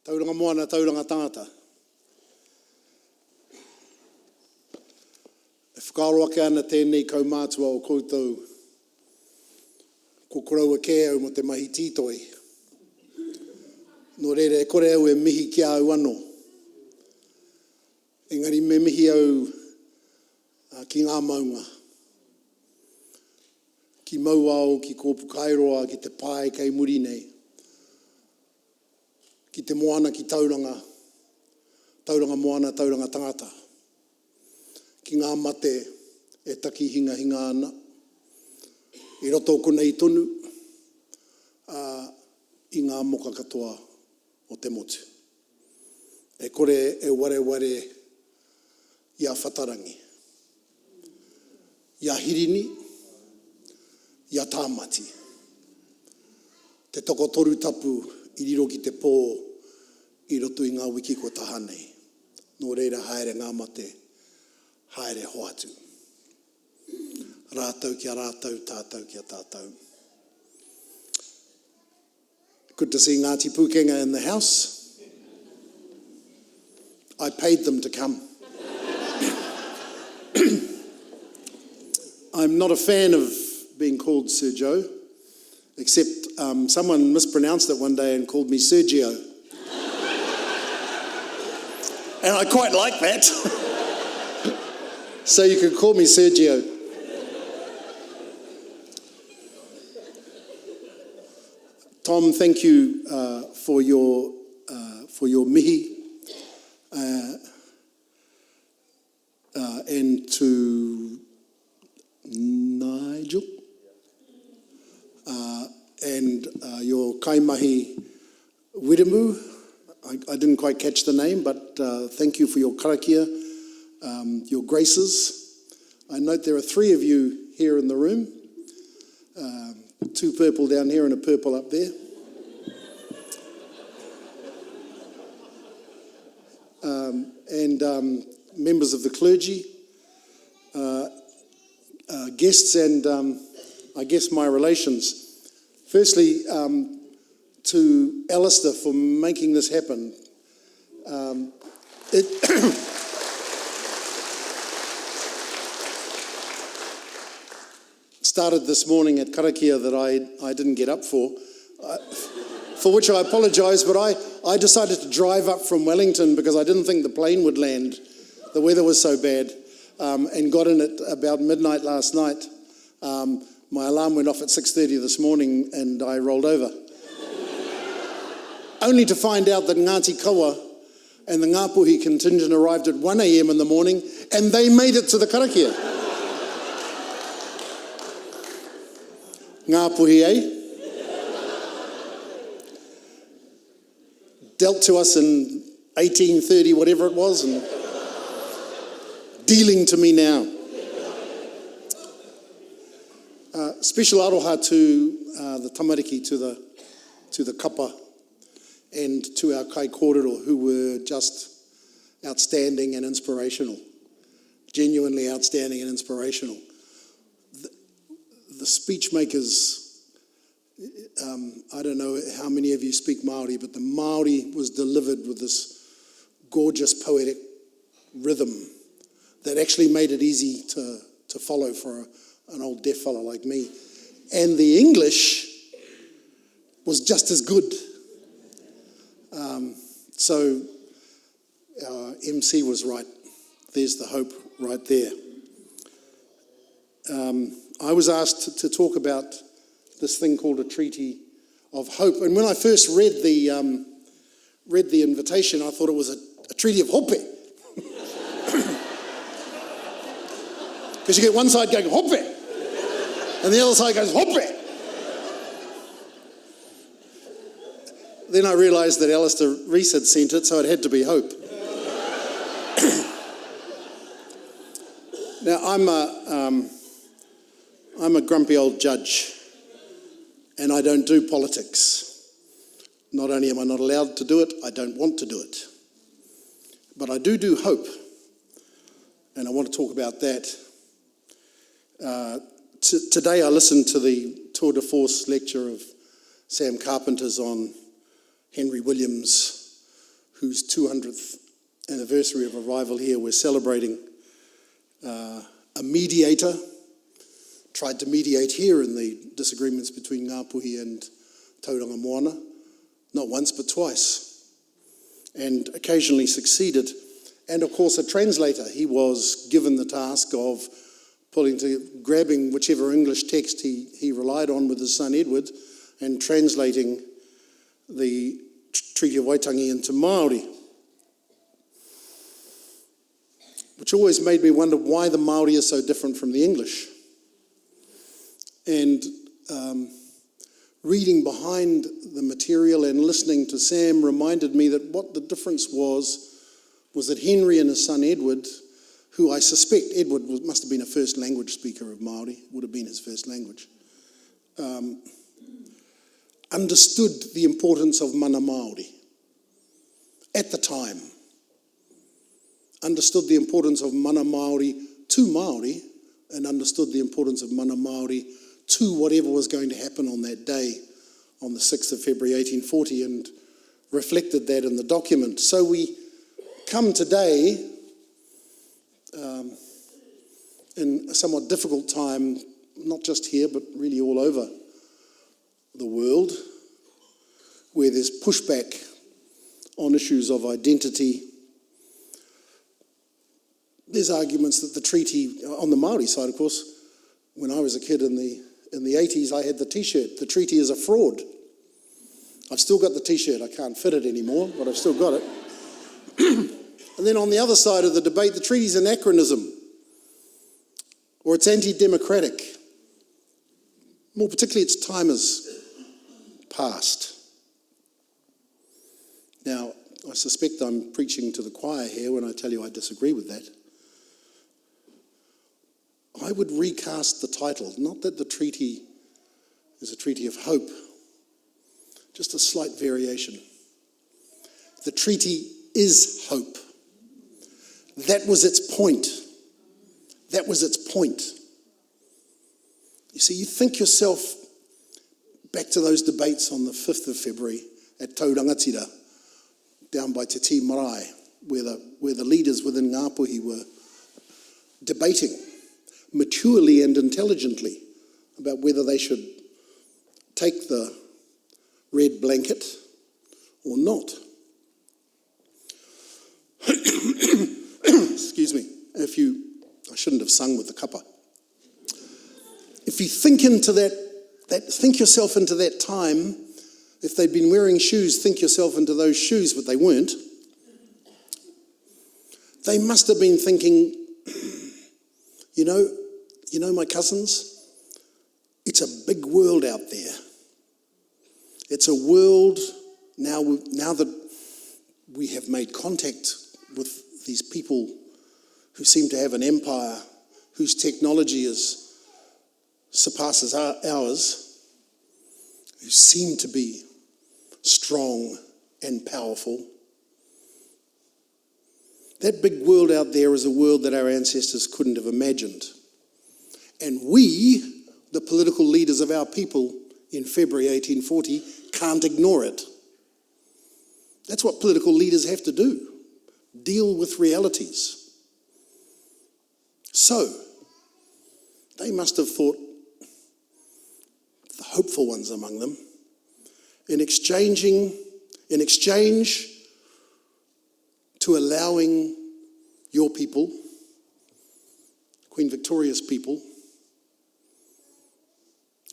Tauranga Moana, Tauranga Tangata. E whakaaro ake ana tēnei kaumātua o koutou ko koraua kē au mo te mahi tītoi. Nō reira, e kore au e mihi ki au anō. Engari me mihi au ki ngā maunga. Ki mau au, ki kōpu kairoa, ki te pai kei muri nei. Ki te moana, ki tauranga. Tauranga moana, tauranga tangata. Ki ngā mate e taki hinga ana. I roto konei tonu i ngā moka katoa o te motu. E kore e ware ia whatarangi. Ia hirini, ia tāmati. Te toko toru tapu i riro ki te pō i roto i ngā wiki ko tahanei. Nō reira haere ngā mate, haere hoatu. Rātau kia rātau, tātau kia tātau. Good to see Ngāti Pukenga in the house. I paid them to come. I'm not a fan of being called Sir Joe, except someone mispronounced it one day and called me Sergio. And I quite like that. So you can call me Sergio. Tom, thank you for your mihi, and to Nigel, and your kaimahi wiremu. I didn't quite catch the name, but thank you for your karakia, your graces. I note there are 3 of you here in the room. 2 purple down here and a purple up there. And members of the clergy, guests and I guess my relations. Firstly, to Alistair for making this happen. Started this morning at karakia that I didn't get up for which I apologise, but I decided to drive up from Wellington because I didn't think the plane would land. The weather was so bad, and got in at about midnight last night. My alarm went off at 6:30 this morning and I rolled over. Only to find out that Ngāti Kawa and the Ngāpuhi contingent arrived at 1 a.m. in the morning and they made it to the karakia. Ngāpuhi, eh? Dealt to us in 1830, whatever it was, and dealing to me now. Special aroha to the tamariki, to the kapa, and to our kai kōrero, who were just outstanding and inspirational. Genuinely outstanding and inspirational. The speech makers, I don't know how many of you speak Māori, but the Māori was delivered with this gorgeous poetic rhythm that actually made it easy to follow for an old deaf fella like me. And the English was just as good. So our MC was right. There's the hope right there. I was asked to talk about this thing called a treaty of hope. And when I first read the invitation, I thought it was a treaty of hope. Because you get one side going hope, and the other side goes hope. Then I realised that Alistair Rees had sent it, so it had to be hope. Now, I'm a grumpy old judge, and I don't do politics. Not only am I not allowed to do it, I don't want to do it. But I do hope, and I want to talk about that. Today I listened to the tour de force lecture of Sam Carpenter's on Henry Williams, 200th anniversary of arrival here, we're celebrating a mediator, tried to mediate here in the disagreements between Ngāpuhi and Tauranga Moana, not once but twice, and occasionally succeeded. And of course a translator. He was given the task of grabbing whichever English text he relied on with his son Edward and translating the Treaty of Waitangi into Māori, which always made me wonder why the Māori is so different from the English. And reading behind the material and listening to Sam reminded me that what the difference was that Henry and his son Edward, who I suspect Edward must have been a first language speaker of Māori, would have been his first language, understood the importance of mana Māori at the time, understood the importance of mana Māori to Māori, and understood the importance of mana Māori to whatever was going to happen on that day, on the 6th of February 1840, and reflected that in the document. So we come today in a somewhat difficult time, not just here, but really all over the world, where there's pushback on issues of identity. There's arguments that the treaty, on the Māori side, of course, when I was a kid in the 80s, I had the t-shirt, the treaty is a fraud. I've still got the t-shirt, I can't fit it anymore, but I've still got it. And then on the other side of the debate, the treaty's anachronism, or it's anti-democratic. More particularly, its time has passed. Now, I suspect I'm preaching to the choir here when I tell you I disagree with that. I would recast the title, not that the treaty is a treaty of hope, just a slight variation. The treaty is hope. That was its point. That was its point. You see, you think yourself back to those debates on the 5th of February at Taurangatira, down by Te Tii Marae, where the leaders within Ngāpuhi were debating maturely and intelligently about whether they should take the red blanket or not. Excuse me. I shouldn't have sung with the cuppa. If you think into think yourself into that time. If they'd been wearing shoes, think yourself into those shoes, but they weren't. They must have been thinking, you know, my cousins, it's a big world out there. It's a world, now that we have made contact with these people who seem to have an empire, whose technology surpasses ours, who seem to be strong and powerful. That big world out there is a world that our ancestors couldn't have imagined. And we, the political leaders of our people in February 1840, can't ignore it. That's what political leaders have to do, deal with realities. So, they must have thought, the hopeful ones among them, in exchange to allowing your people, Queen Victoria's people,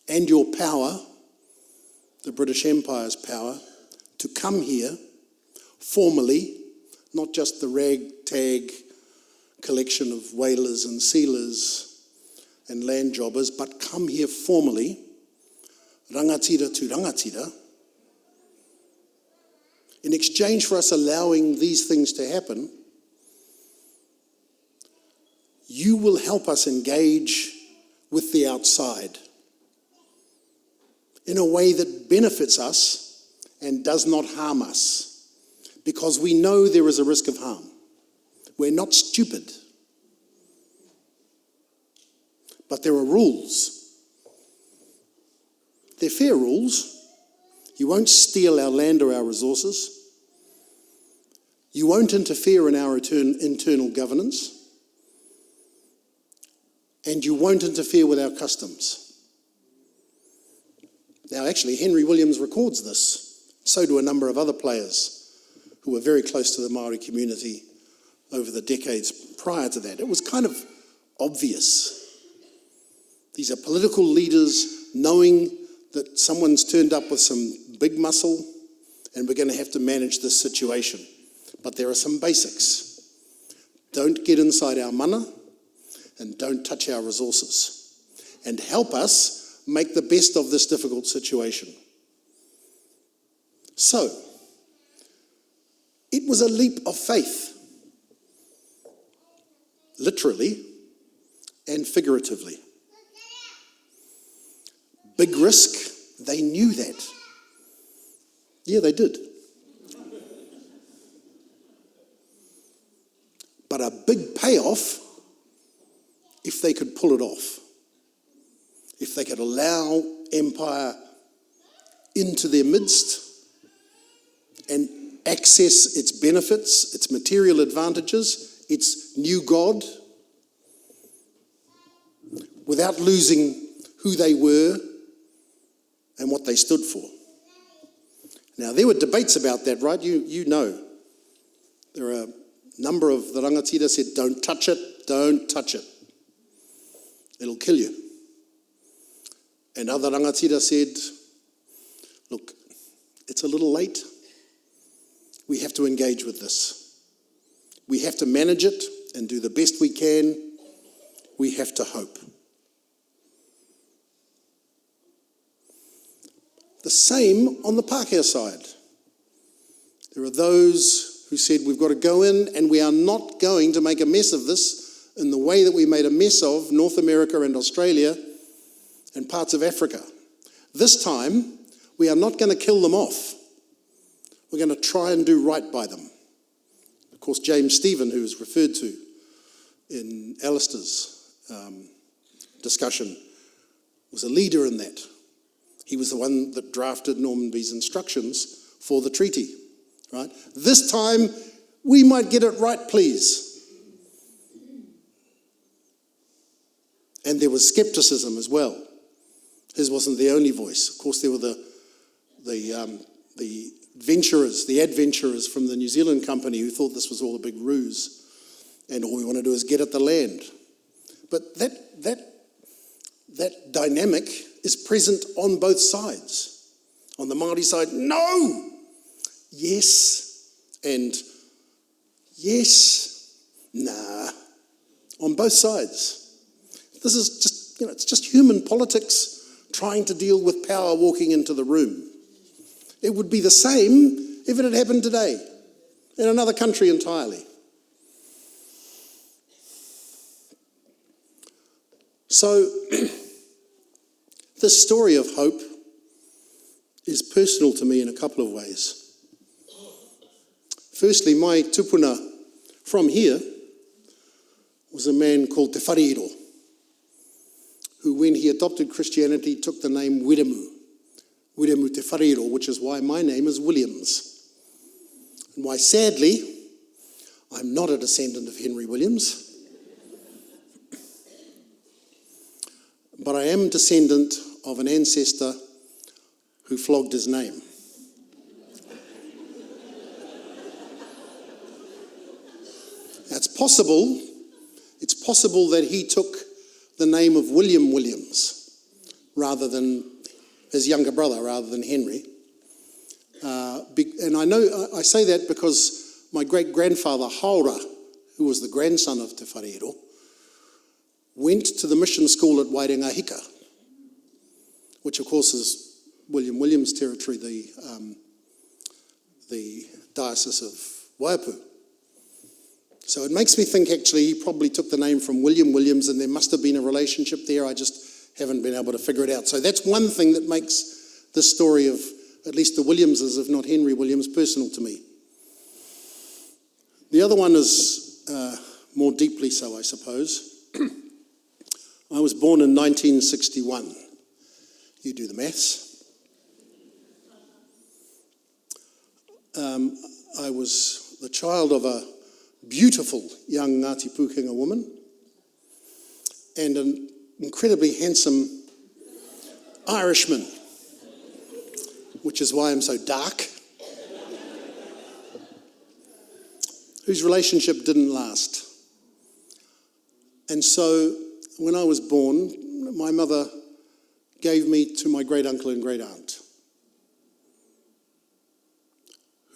and your power, the British Empire's power, to come here formally, not just the ragtag collection of whalers and sealers and land jobbers, but come here formally, rangatira to rangatira, in exchange for us allowing these things to happen. You will help us engage with the outside in a way that benefits us and does not harm us, because we know there is a risk of harm. We're not stupid. But there are rules. They're fair rules. You won't steal our land or our resources. You won't interfere in our internal governance, and you won't interfere with our customs. Now, actually, Henry Williams records this. So do a number of other players who were very close to the Māori community over the decades prior to that. It was kind of obvious. These are political leaders knowing that someone's turned up with some big muscle and we're going to have to manage this situation. But there are some basics. Don't get inside our mana and don't touch our resources. And help us make the best of this difficult situation. So, it was a leap of faith, literally and figuratively. Big risk, they knew that. Yeah, they did. But a big payoff if they could pull it off. If they could allow empire into their midst and access its benefits, its material advantages, its new God, without losing who they were and what they stood for. Now, there were debates about that, right? You know. There are a number of the rangatira said, don't touch it, don't touch it. It'll kill you. And other rangatira said, look, it's a little late. We have to engage with this. We have to manage it and do the best we can. We have to hope. The same on the Pākehā side. There are those who said we've got to go in and we are not going to make a mess of this in the way that we made a mess of North America and Australia and parts of Africa. This time, we are not going to kill them off. We're going to try and do right by them. Of course, James Stephen, who was referred to in Alistair's discussion, was a leader in that. He was the one that drafted Norman B's instructions for the treaty, right? This time, we might get it right, please. And there was skepticism as well. His wasn't the only voice. Of course, there were the venturers, the adventurers from the New Zealand company who thought this was all a big ruse and all we want to do is get at the land. But that dynamic is present on both sides. On the Māori side, no! Yes, and yes, nah. On both sides. This is just, it's just human politics trying to deal with power walking into the room. It would be the same if it had happened today, in another country entirely. So, this story of hope is personal to me in a couple of ways. Firstly, my tupuna from here was a man called Te Whareiro, who when he adopted Christianity took the name Wiremu Te Whareiro, which is why my name is Williams. And why, sadly, I'm not a descendant of Henry Williams, but I am descendant of an ancestor who flogged his name. It's possible that he took the name of William Williams rather than his younger brother, rather than Henry. And I say that because my great-grandfather, Haura, who was the grandson of Te Whareiro, went to the mission school at Waitangi, which of course is William Williams' territory, the Diocese of Waiapu. So it makes me think actually he probably took the name from William Williams and there must have been a relationship there. I just haven't been able to figure it out. So that's one thing that makes this story of at least the Williamses, if not Henry Williams, personal to me. The other one is more deeply so, I suppose. I was born in 1961. You do the maths. I was the child of a beautiful young Ngāti Pūkenga woman and an incredibly handsome Irishman, which is why I'm so dark, whose relationship didn't last. And so when I was born, my mother gave me to my great uncle and great aunt,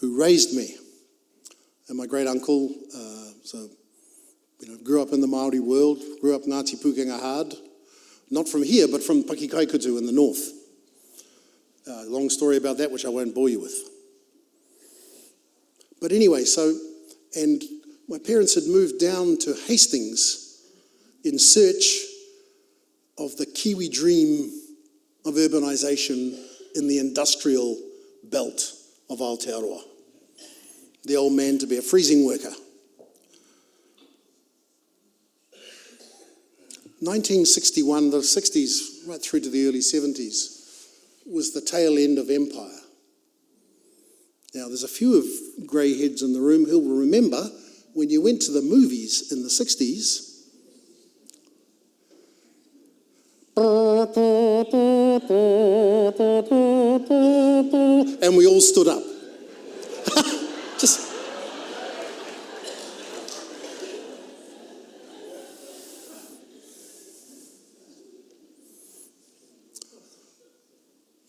who raised me. And my great uncle, grew up in the Māori world, grew up Ngāti Pūkenga hard, not from here, but from Pakikaikutu in the north. Long story about that, which I won't bore you with. But anyway, and my parents had moved down to Hastings in search of the Kiwi dream of urbanisation in the industrial belt of Aotearoa. The old man to be a freezing worker. 1961, the 60s, right through to the early 70s, was the tail end of empire. Now, there's a few of grey heads in the room who will remember when you went to the movies in the 60s, and we all stood up.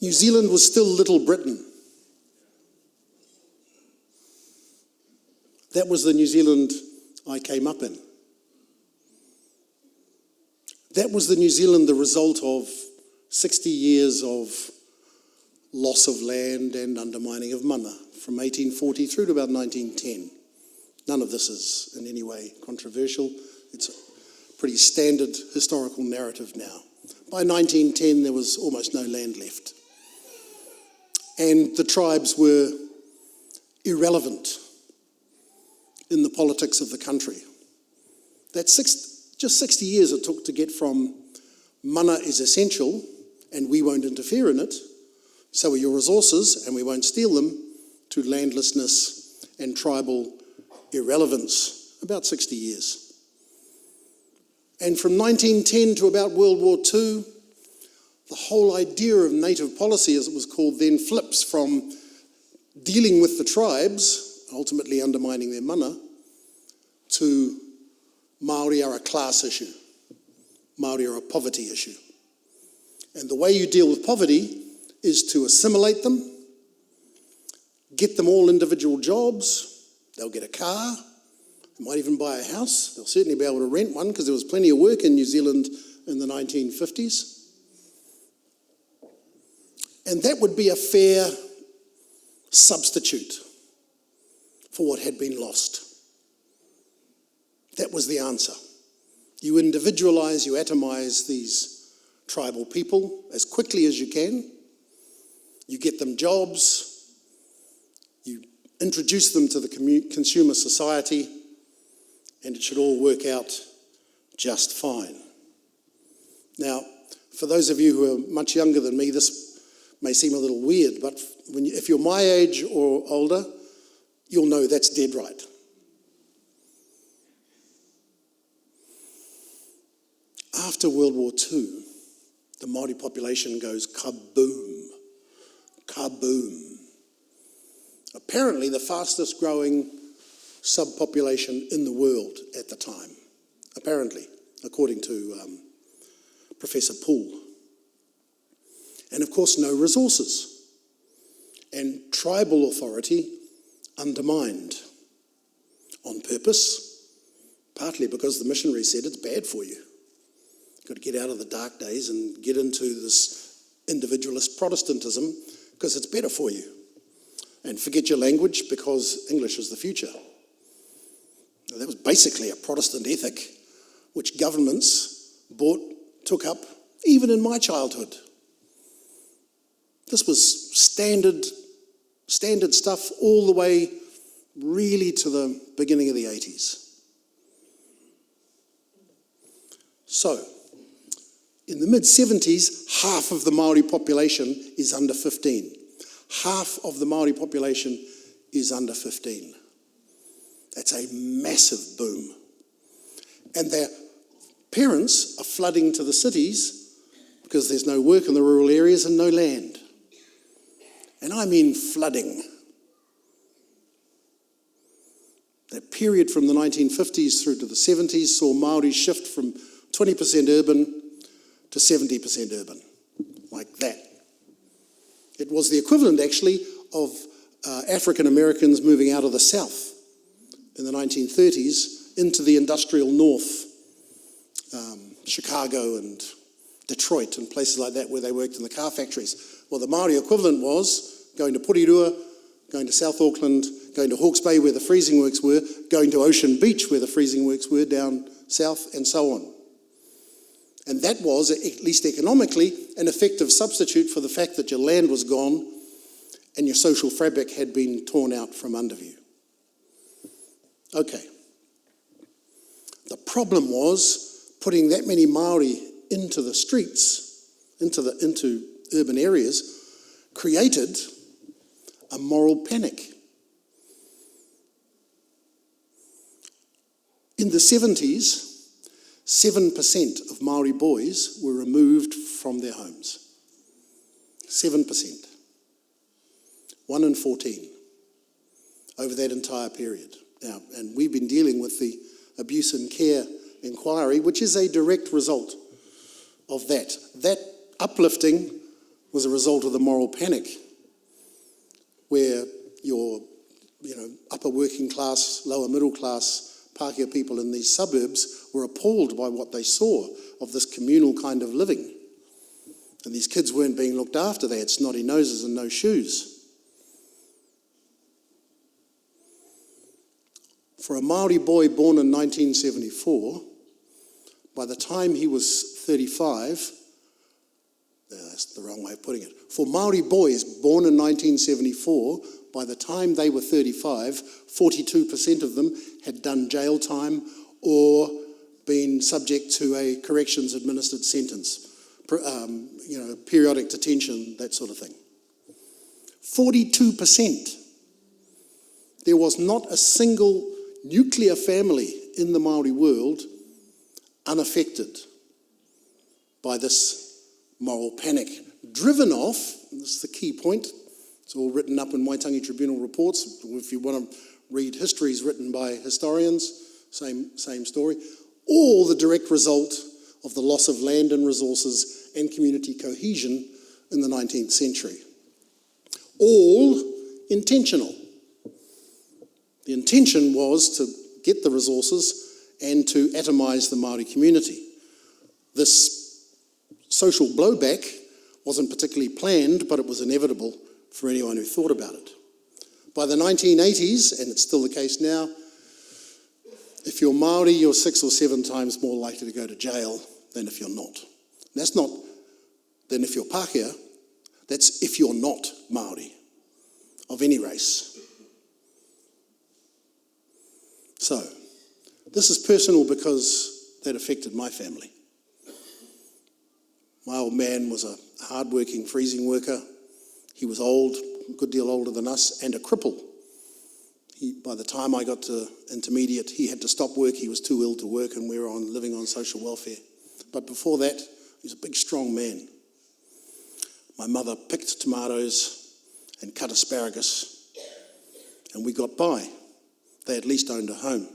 New Zealand was still Little Britain. That was the New Zealand I came up in. That was the New Zealand, the result of 60 years of loss of land and undermining of mana, from 1840 through to about 1910. None of this is in any way controversial. It's a pretty standard historical narrative now. By 1910, there was almost no land left. And the tribes were irrelevant in the politics of the country. That's just 60 years it took to get from mana is essential and we won't interfere in it, so are your resources and we won't steal them, to landlessness and tribal irrelevance, about 60 years. And from 1910 to about World War II, the whole idea of native policy, as it was called then, flips from dealing with the tribes, ultimately undermining their mana, to Māori are a class issue. Māori are a poverty issue. And the way you deal with poverty is to assimilate them, get them all individual jobs, they'll get a car, they might even buy a house, they'll certainly be able to rent one because there was plenty of work in New Zealand in the 1950s. And that would be a fair substitute for what had been lost. That was the answer. You individualise, you atomise these tribal people as quickly as you can. You get them jobs. You introduce them to the consumer society, and it should all work out just fine. Now, for those of you who are much younger than me, this may seem a little weird, but if you're my age or older, you'll know that's dead right. After World War II, the Māori population goes kaboom, kaboom. Apparently the fastest growing subpopulation in the world at the time, apparently, according to Professor Poole. And of course, no resources. And tribal authority undermined on purpose, partly because the missionaries said it's bad for you. You've got to get out of the dark days and get into this individualist Protestantism because it's better for you. And forget your language because English is the future. Now, that was basically a Protestant ethic which governments took up even in my childhood. This was standard stuff all the way really to the beginning of the 80s. So, in the mid-70s, half of the Māori population is under 15. Half of the Māori population is under 15. That's a massive boom. And their parents are flooding to the cities because there's no work in the rural areas and no land. And I mean flooding. That period from the 1950s through to the 70s saw Māori shift from 20% urban to 70% urban, like that. It was the equivalent, actually, of African Americans moving out of the South in the 1930s into the industrial North, Chicago and Detroit and places like that where they worked in the car factories. Well, the Māori equivalent was going to Porirua, going to South Auckland, going to Hawke's Bay where the freezing works were, going to Ocean Beach where the freezing works were down south, and so on. And that was, at least economically, an effective substitute for the fact that your land was gone and your social fabric had been torn out from under you. Okay. The problem was putting that many Māori into the streets, into urban areas, created a moral panic. In the 70s, 7% of Maori boys were removed from their homes. 7%. 1 in 14 over that entire period. Now, and we've been dealing with the abuse and care inquiry, which is a direct result of that. That uplifting was a result of the moral panic, where your upper working class, lower middle class Pākehā people in these suburbs were appalled by what they saw of this communal kind of living. And these kids weren't being looked after. They had snotty noses and no shoes. For a Māori boy born in 1974, by the time he was 35, that's the wrong way of putting it. For Māori boys born in 1974, by the time they were 35, 42% of them had done jail time or been subject to a corrections administered sentence, periodic detention, that sort of thing. 42%. There was not a single nuclear family in the Māori world unaffected by this moral panic, driven off, and this is the key point, it's all written up in Waitangi Tribunal reports. If you want to read histories written by historians, same story. All the direct result of the loss of land and resources and community cohesion in the 19th century. All intentional. The intention was to get the resources and to atomise the Māori community. This social blowback wasn't particularly planned, but it was inevitable for anyone who thought about it. By the 1980s, and it's still the case now, if you're Māori, you're 6 or 7 times more likely to go to jail than if you're not. And that's not then if you're Pākehā, that's if you're not Māori, of any race. So, this is personal because that affected my family. My old man was a hard-working freezing worker. He was old, a good deal older than us, and a cripple. By the time I got to intermediate, he had to stop work. He was too ill to work, and we were living on social welfare. But before that, he was a big, strong man. My mother picked tomatoes and cut asparagus, and we got by. They at least owned a home.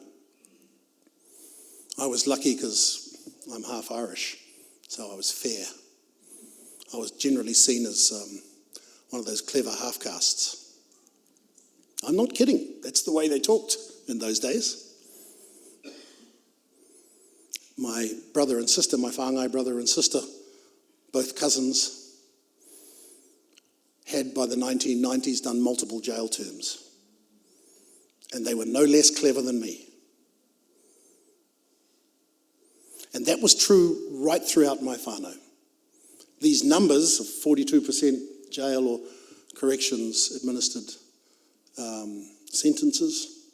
I was lucky because I'm half Irish, so I was fair. I was generally seen as one of those clever half-castes. I'm not kidding. That's the way they talked in those days. My brother and sister, my whāngai brother and sister, both cousins, had by the 1990s done multiple jail terms. And they were no less clever than me. And that was true right throughout my whānau. These numbers of 42% jail or corrections administered sentences,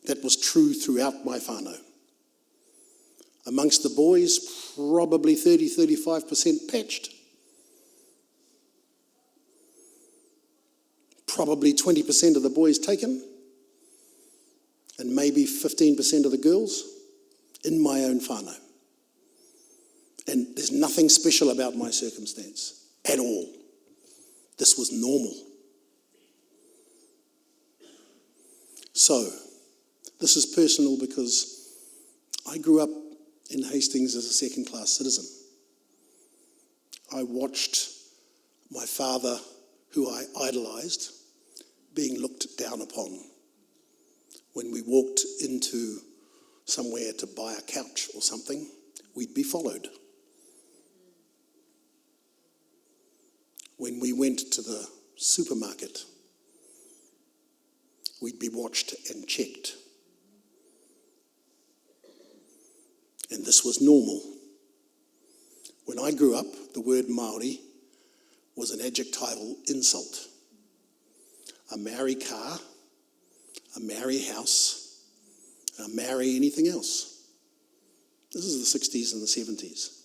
that was true throughout my whānau. Amongst the boys, probably 30-35% patched. Probably 20% of the boys taken, and maybe 15% of the girls in my own whānau. And there's nothing special about my circumstance at all. This was normal. So, this is personal because I grew up in Hastings as a second-class citizen. I watched my father, who I idolised, being looked down upon. When we walked into somewhere to buy a couch or something, we'd be followed. When we went to the supermarket, we'd be watched and checked. And this was normal. When I grew up, the word Māori was an adjectival insult. A Maori car, a Maori house, a Maori anything else. This is the 60s and the 70s.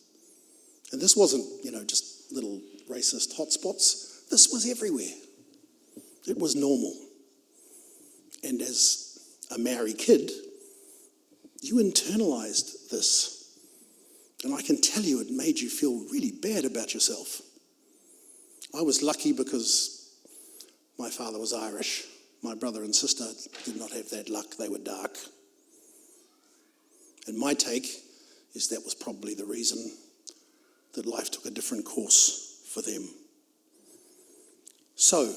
And this wasn't, just little racist hotspots. This was everywhere. It was normal. And as a Maori kid, you internalized this. And I can tell you it made you feel really bad about yourself. I was lucky because my father was Irish. My brother and sister did not have that luck. They were dark. And my take is that was probably the reason that life took a different course for them. So,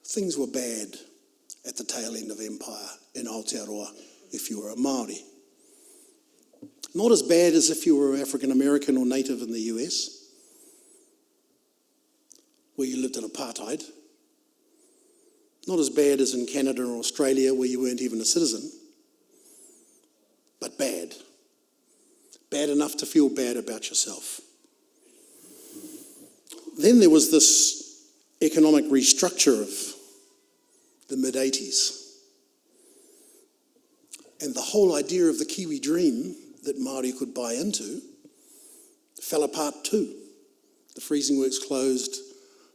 things were bad at the tail end of empire in Aotearoa if you were a Māori. Not as bad as if you were African American or native in the US, where you lived in apartheid. Not as bad as in Canada or Australia, where you weren't even a citizen. But bad. Bad enough to feel bad about yourself. Then there was this economic restructure of the mid-80s. And the whole idea of the Kiwi dream that Māori could buy into fell apart too. The freezing works closed,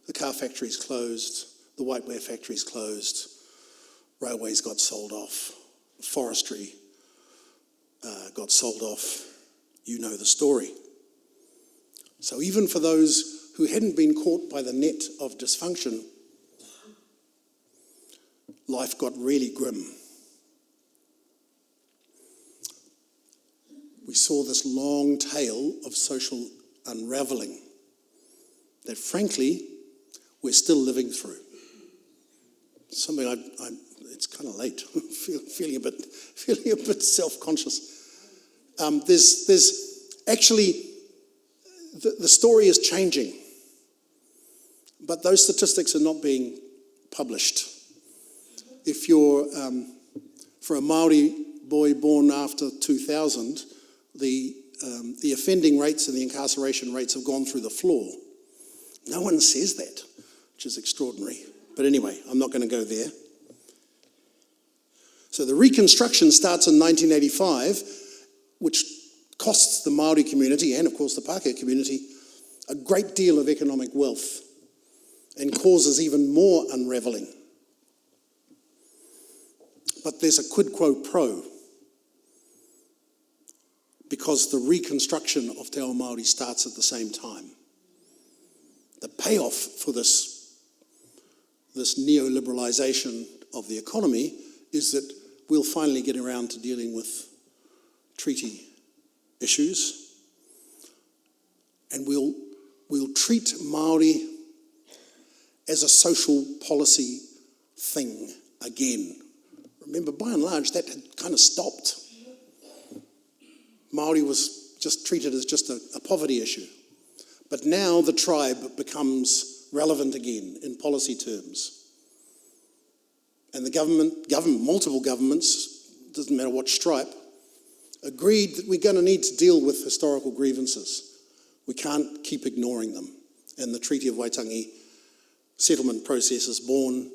the car factories closed, the whiteware factories closed, railways got sold off, forestry got sold off. You know the story. So even for those who hadn't been caught by the net of dysfunction, life got really grim. We saw this long tail of social unravelling that, frankly, we're still living through. Something it's kind of late, feeling a bit self-conscious. There's actually, the story is changing, but those statistics are not being published. If you're, for a Māori boy born after 2000, the offending rates and the incarceration rates have gone through the floor. No one says that, which is extraordinary. But anyway, I'm not going to go there. So the reconstruction starts in 1985, which costs the Māori community and, of course, the Pākehā community a great deal of economic wealth and causes even more unravelling. But there's a quid pro quo, because the reconstruction of Te Ao Māori starts at the same time. The payoff for this neoliberalisation of the economy is that we'll finally get around to dealing with treaty issues, and we'll treat Māori as a social policy thing again. Remember, by and large, that had kind of stopped. Māori was just treated as just a poverty issue. But now the tribe becomes relevant again in policy terms. And the government, multiple governments, doesn't matter what stripe, agreed that we're going to need to deal with historical grievances. We can't keep ignoring them. And the Treaty of Waitangi settlement process is born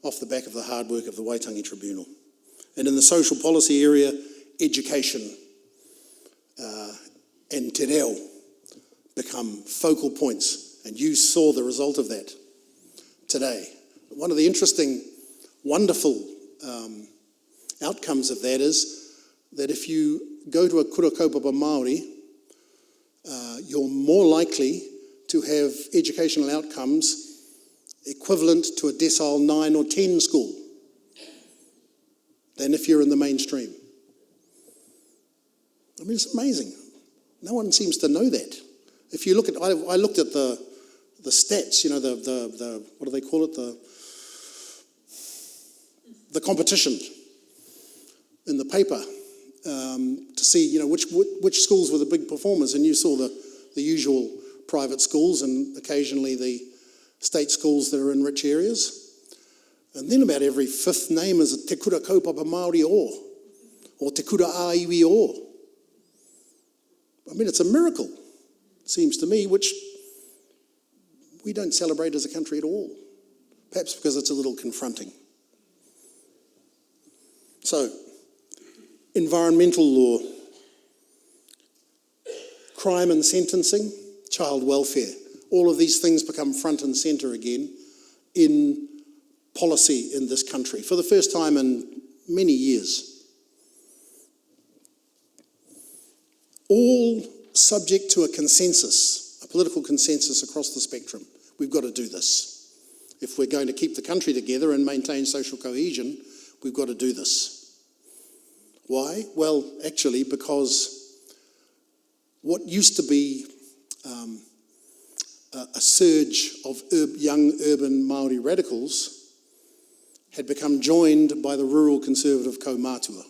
off the back of the hard work of the Waitangi Tribunal. And in the social policy area, education and te reo become focal points, and you saw the result of that today. One of the interesting, wonderful outcomes of that is that if you go to a kura kaupapa Māori, you're more likely to have educational outcomes equivalent to a decile 9 or 10 school than if you're in the mainstream. I mean, it's amazing. No one seems to know that. If you look at, I looked at the stats, you know, the what do they call it, the competition in the paper to see, you know, which schools were the big performers, and you saw the usual private schools and occasionally the state schools that are in rich areas. And then about every fifth name is a te kura kaupapa Māori or te kura āiwi o. I mean, it's a miracle, it seems to me, which we don't celebrate as a country at all. Perhaps because it's a little confronting. So, environmental law, crime and sentencing, child welfare, all of these things become front and centre again in policy in this country for the first time in many years. All subject to a consensus, a political consensus across the spectrum. We've got to do this. If we're going to keep the country together and maintain social cohesion, we've got to do this. Why? Well, actually, because what used to be a surge of young urban Māori radicals had become joined by the rural conservative kaumātua.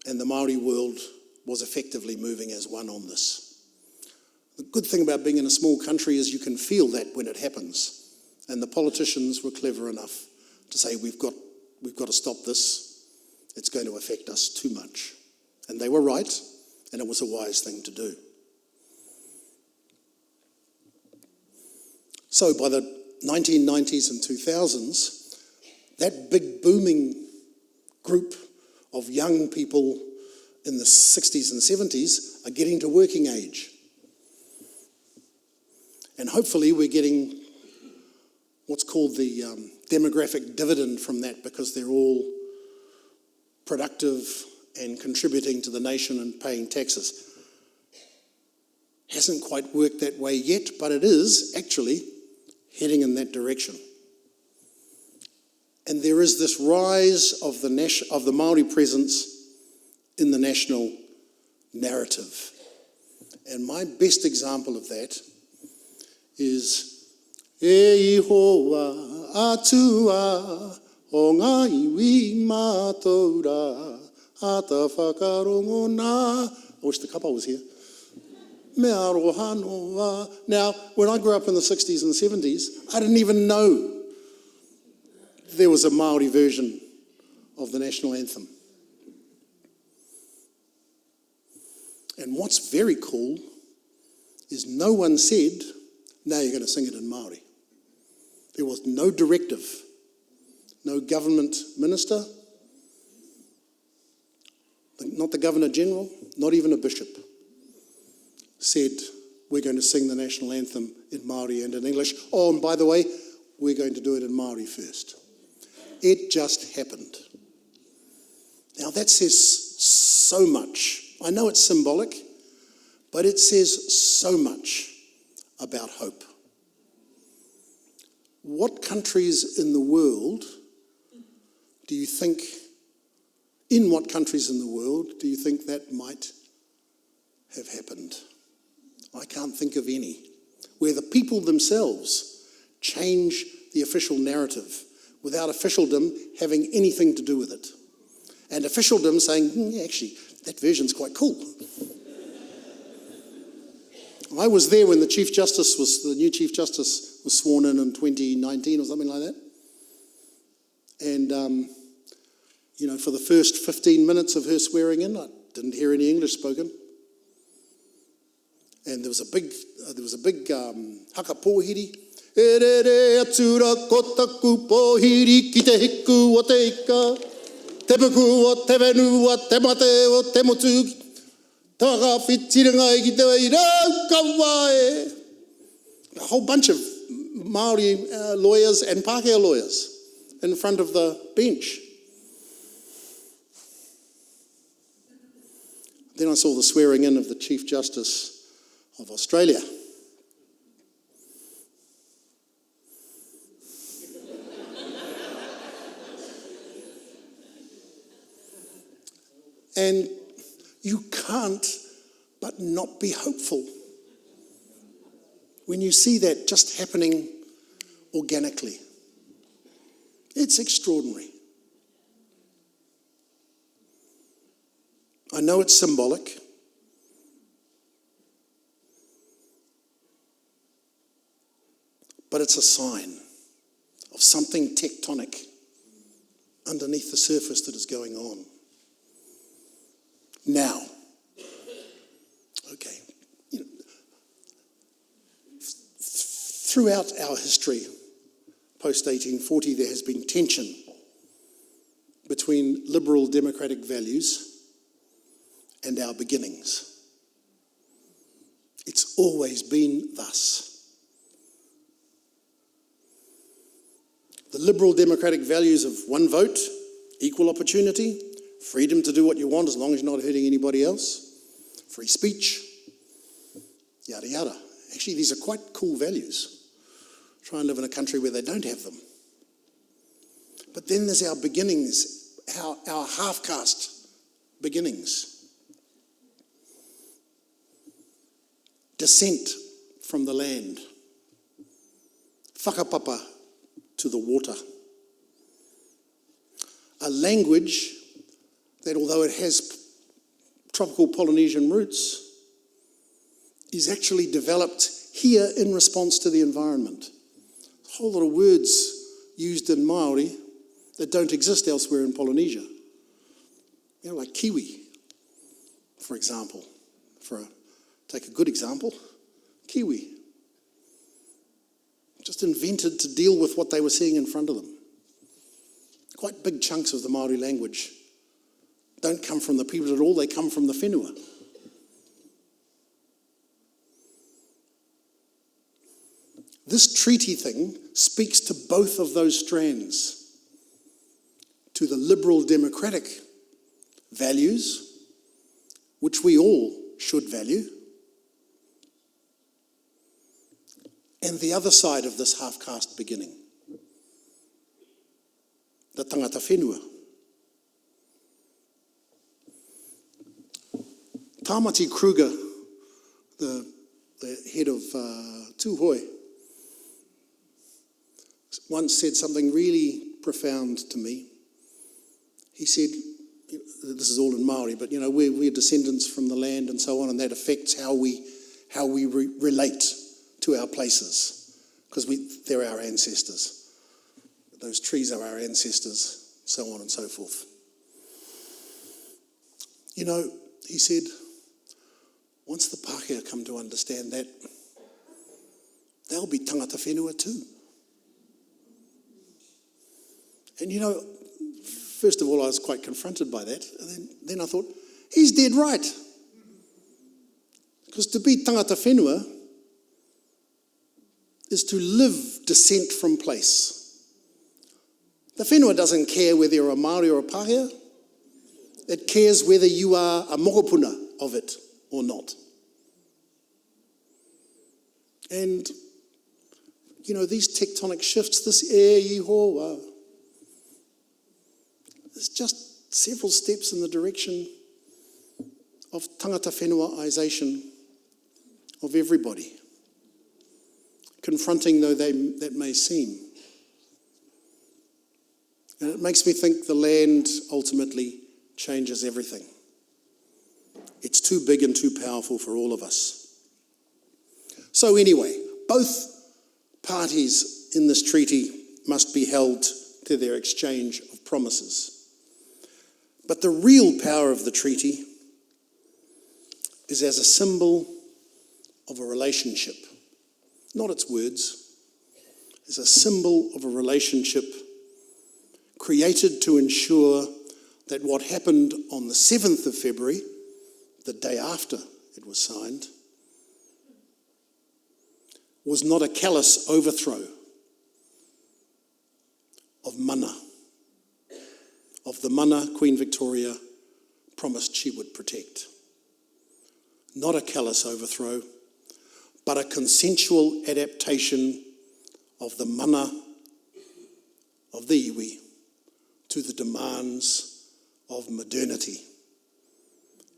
And the Māori world was effectively moving as one on this. The good thing about being in a small country is you can feel that when it happens. And the politicians were clever enough to say, we've got to stop this. It's going to affect us too much. And they were right, and it was a wise thing to do. So by the 1990s and 2000s, that big booming group of young people in the 60s and 70s are getting to working age. And hopefully we're getting what's called the demographic dividend from that, because they're all productive and contributing to the nation and paying taxes. Hasn't quite worked that way yet, but it is actually heading in that direction. And there is this rise of the Māori presence in the national narrative. And my best example of that is E ihoa atua o ngā iwi mātaura ata whakarongo nā. I wish the couple was here. Me aroha noa. Now, when I grew up in the 60s and 70s, I didn't even know there was a Māori version of the national anthem. And what's very cool is no one said, now you're going to sing it in Māori. There was no directive, no government minister, not the Governor General, not even a bishop, said, we're going to sing the national anthem in Māori and in English. Oh, and by the way, we're going to do it in Māori first. It just happened. Now that says so much. I know it's symbolic, but it says so much about hope. What countries in the world do you think, in what countries in the world do you think that might have happened? I can't think of any, where the people themselves change the official narrative without officialdom having anything to do with it. And officialdom saying, actually, that version's quite cool. I was there when the new Chief Justice was sworn in 2019 or something like that. And, for the first 15 minutes of her swearing in, I didn't hear any English spoken. And there was a big haka pōhiri. E re re atura kotaku pōhiri ki te hiku o te ika. Te puku o te wenu o te mate o te motu. Taka whitirangai ki te wei rau kawae. A whole bunch of Māori lawyers and Pākehā lawyers in front of the bench. Then I saw the swearing in of the Chief Justice of Australia. And you can't but not be hopeful when you see that just happening organically. It's extraordinary. I know it's symbolic, but it's a sign of something tectonic underneath the surface that is going on. Now, okay, throughout our history, post-1840, there has been tension between liberal democratic values and our beginnings. It's always been thus. The liberal democratic values of one vote, equal opportunity, freedom to do what you want as long as you're not hurting anybody else, free speech, yada yada. Actually, these are quite cool values. Try and live in a country where they don't have them. But then there's our beginnings, our half-caste beginnings. Descent from the land. Whakapapa to the water. A language that, although it has tropical Polynesian roots, is actually developed here in response to the environment. A whole lot of words used in Māori that don't exist elsewhere in Polynesia. Like kiwi, for example. Take a good example, kiwi. Just invented to deal with what they were seeing in front of them. Quite big chunks of the Māori language don't come from the people at all, they come from the whenua. This treaty thing speaks to both of those strands, to the liberal democratic values, which we all should value, and the other side of this half-caste beginning, the tangata whenua. Tamati Kruger, the head of Tūhoi, once said something really profound to me. He said, this is all in Māori, but we're descendants from the land and so on, and that affects how we relate to our places, because they're our ancestors. Those trees are our ancestors, so on and so forth. He said, once the Pākehā come to understand that, they'll be tangata whenua too. And first of all, I was quite confronted by that. And then I thought, he's dead right. Because to be tangata whenua is to live descent from place. The whenua doesn't care whether you're a Māori or a Pākehā. It cares whether you are a mokopuna of it or not. And, these tectonic shifts, this e iho, there's just several steps in the direction of tangata whenuaisation of everybody, confronting though that may seem. And it makes me think the land ultimately changes everything. It's too big and too powerful for all of us. So anyway, both parties in this treaty must be held to their exchange of promises. But the real power of the treaty is as a symbol of a relationship, not its words. It's a symbol of a relationship created to ensure that what happened on the 7th of February, the day after it was signed, was not a callous overthrow of mana, of the mana Queen Victoria promised she would protect. not a callous overthrow, but a consensual adaptation of the mana of the iwi to the demands of modernity,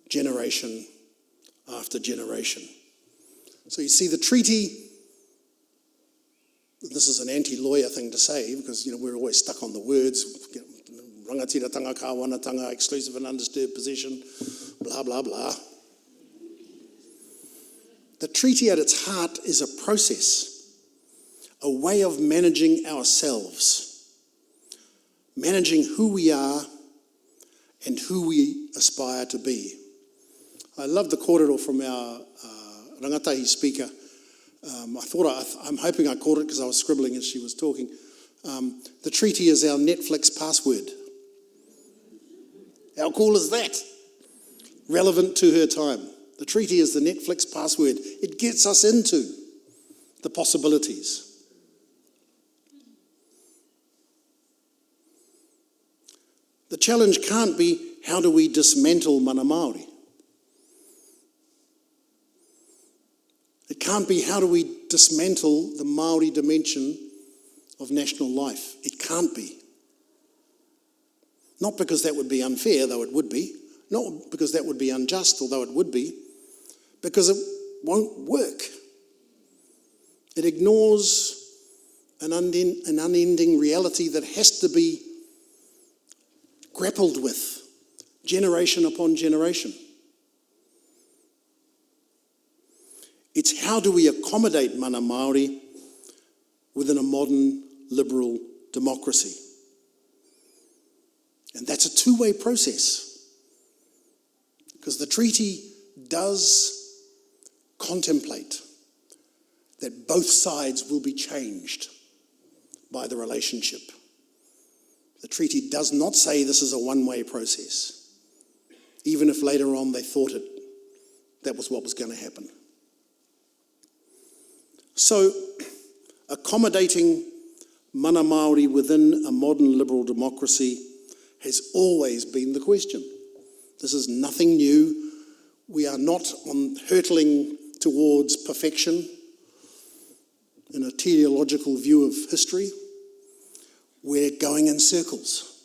generation after generation. So you see the treaty, this is an anti-lawyer thing to say because we're always stuck on the words, rangatira kawanatanga, exclusive and undisturbed possession, blah, blah, blah. The treaty at its heart is a process, a way of managing ourselves, managing who we are and who we aspire to be. I love the kōrero from our rangatahi speaker. I'm hoping I caught it because I was scribbling as she was talking. The treaty is our Netflix password. How cool is that? Relevant to her time. The treaty is the Netflix password. It gets us into the possibilities. The challenge can't be, how do we dismantle mana Māori? It can't be, how do we dismantle the Māori dimension of national life? It can't be. Not because that would be unfair, though it would be. Not because that would be unjust, although it would be. Because it won't work. It ignores an unending reality that has to be grappled with, generation upon generation. It's how do we accommodate mana Māori within a modern liberal democracy. And that's a two-way process. Because the treaty does contemplate that both sides will be changed by the relationship. The treaty does not say this is a one-way process, even if later on they thought that was what was going to happen. So, accommodating mana Māori within a modern liberal democracy has always been the question. This is nothing new. We are not hurtling towards perfection in a teleological view of history. We're going in circles.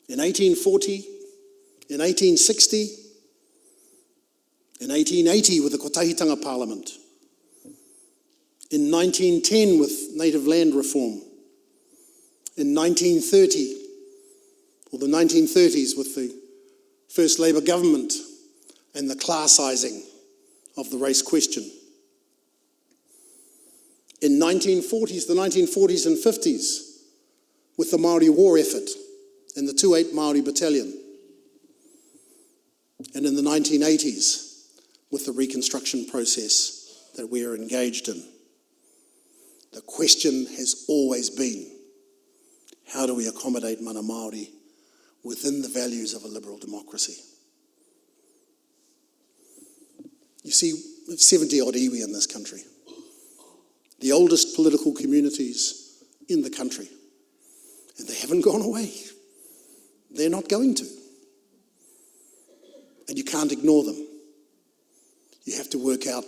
In 1840, in 1860, in 1880 with the Kotahitanga Parliament, in 1910 with native land reform, in 1930, or the 1930s with the first Labour government and the classising of the race question. In the 1940s and 50s with the Māori war effort and the 2/8 Māori Battalion. And in the 1980s with the reconstruction process that we are engaged in. The question has always been, how do we accommodate mana Māori within the values of a liberal democracy? You see, we have 70-odd iwi in this country. The oldest political communities in the country. And they haven't gone away. They're not going to. And you can't ignore them. You have to work out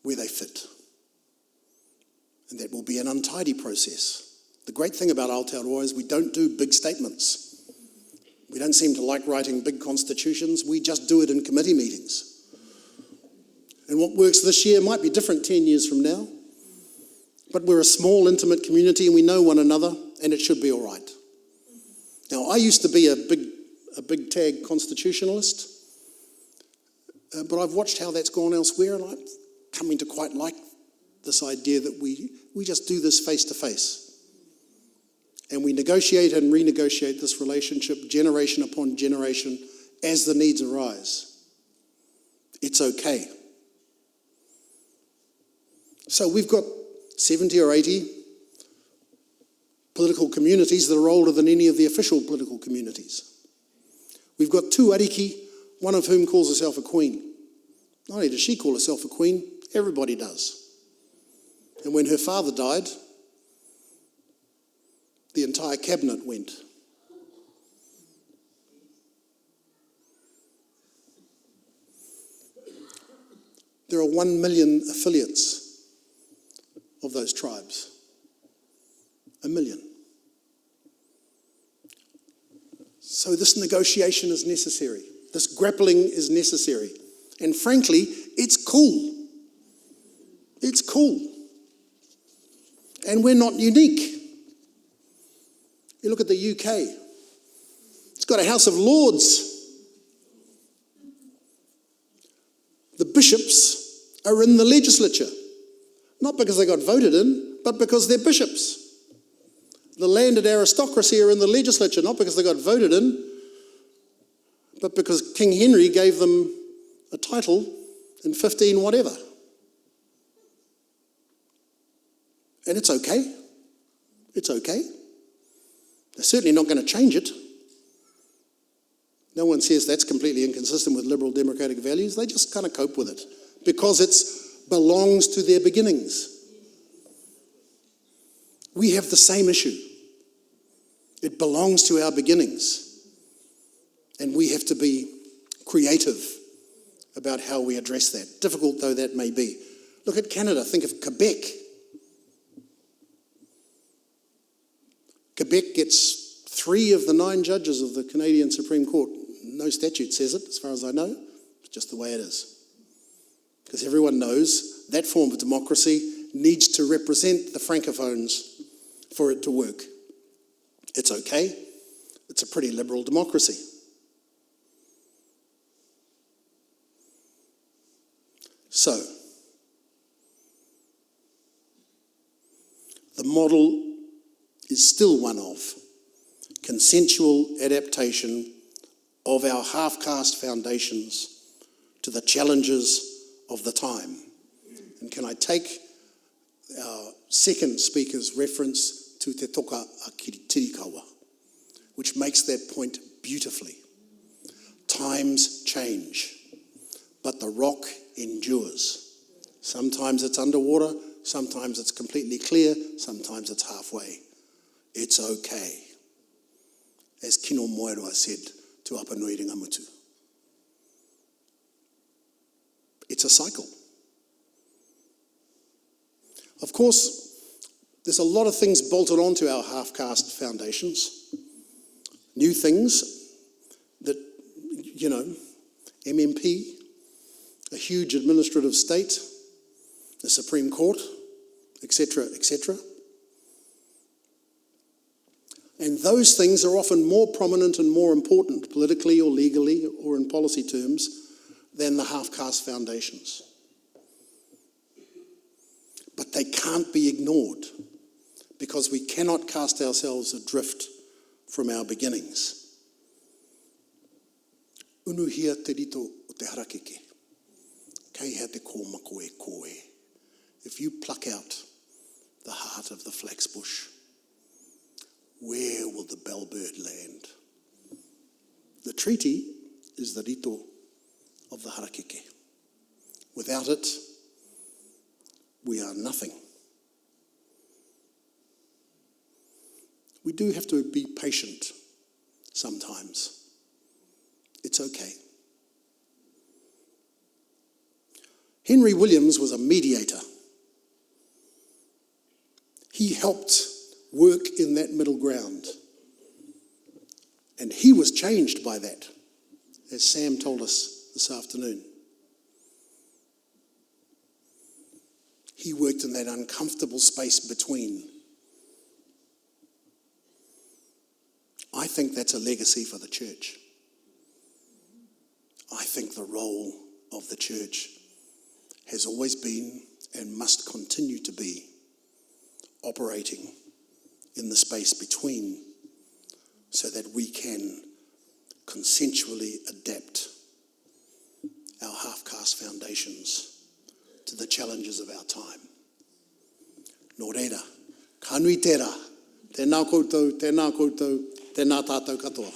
where they fit. And that will be an untidy process. The great thing about Aotearoa is we don't do big statements. We don't seem to like writing big constitutions. We just do it in committee meetings. And what works this year might be different 10 years from now. But we're a small, intimate community and we know one another, and it should be all right. Now, I used to be a big tag constitutionalist, but I've watched how that's gone elsewhere, and I'm coming to quite like this idea that we just do this face to face. And we negotiate and renegotiate this relationship generation upon generation as the needs arise. It's okay. So we've got 70 or 80 political communities that are older than any of the official political communities. We've got 2 ariki, one of whom calls herself a queen. Not only does she call herself a queen, everybody does. And when her father died, the entire cabinet went. There are 1 million affiliates of those tribes. 1 million. So this negotiation is necessary. This grappling is necessary. And frankly, it's cool. It's cool. And we're not unique. You look at the UK. It's got a House of Lords. The bishops are in the legislature. Not because they got voted in, but because they're bishops. The landed aristocracy are in the legislature, not because they got voted in, but because King Henry gave them a title in 15 whatever. And it's okay. It's okay. They're certainly not going to change it. No one says that's completely inconsistent with liberal democratic values. They just kind of cope with it because it belongs to their beginnings. We have the same issue. It belongs to our beginnings. And we have to be creative about how we address that, difficult though that may be. Look at Canada. Think of Quebec. Quebec gets 3 of the 9 judges of the Canadian Supreme Court. No statute says it, as far as I know. It's just the way it is. Because everyone knows that form of democracy needs to represent the francophones for it to work. It's okay. It's a pretty liberal democracy. So, the model is still one of consensual adaptation of our half-caste foundations to the challenges of the time. And can I take our second speaker's reference to Te Toka a Tirikawa, which makes that point beautifully. Times change, but the rock endures. Sometimes it's underwater, sometimes it's completely clear, sometimes it's halfway. It's okay. As Kino Moeroa said to Apanui Ringamutu. It's a cycle. Of course, there's a lot of things bolted onto our half-caste foundations. New things that, MMP, a huge administrative state, the Supreme Court, etc., etc. And those things are often more prominent and more important, politically or legally or in policy terms, than the half-caste foundations. But they can't be ignored because we cannot cast ourselves adrift from our beginnings. Unuhia te rito o te harakeke. Kei hea te kōma koe koe. If you pluck out the heart of the flax bush, where will the bellbird land? The treaty is the rito of the harakeke. Without it, we are nothing. We do have to be patient sometimes. It's okay. Henry Williams was a mediator. He helped work in that middle ground. And he was changed by that, as Sam told us this afternoon. He worked in that uncomfortable space between. I think that's a legacy for the church. I think the role of the church has always been and must continue to be operating in the space between so that we can consensually adapt our half-caste foundations to the challenges of our time. Nō reira, ka nui tērā, tēnā koutou, tēnā tātou katoa.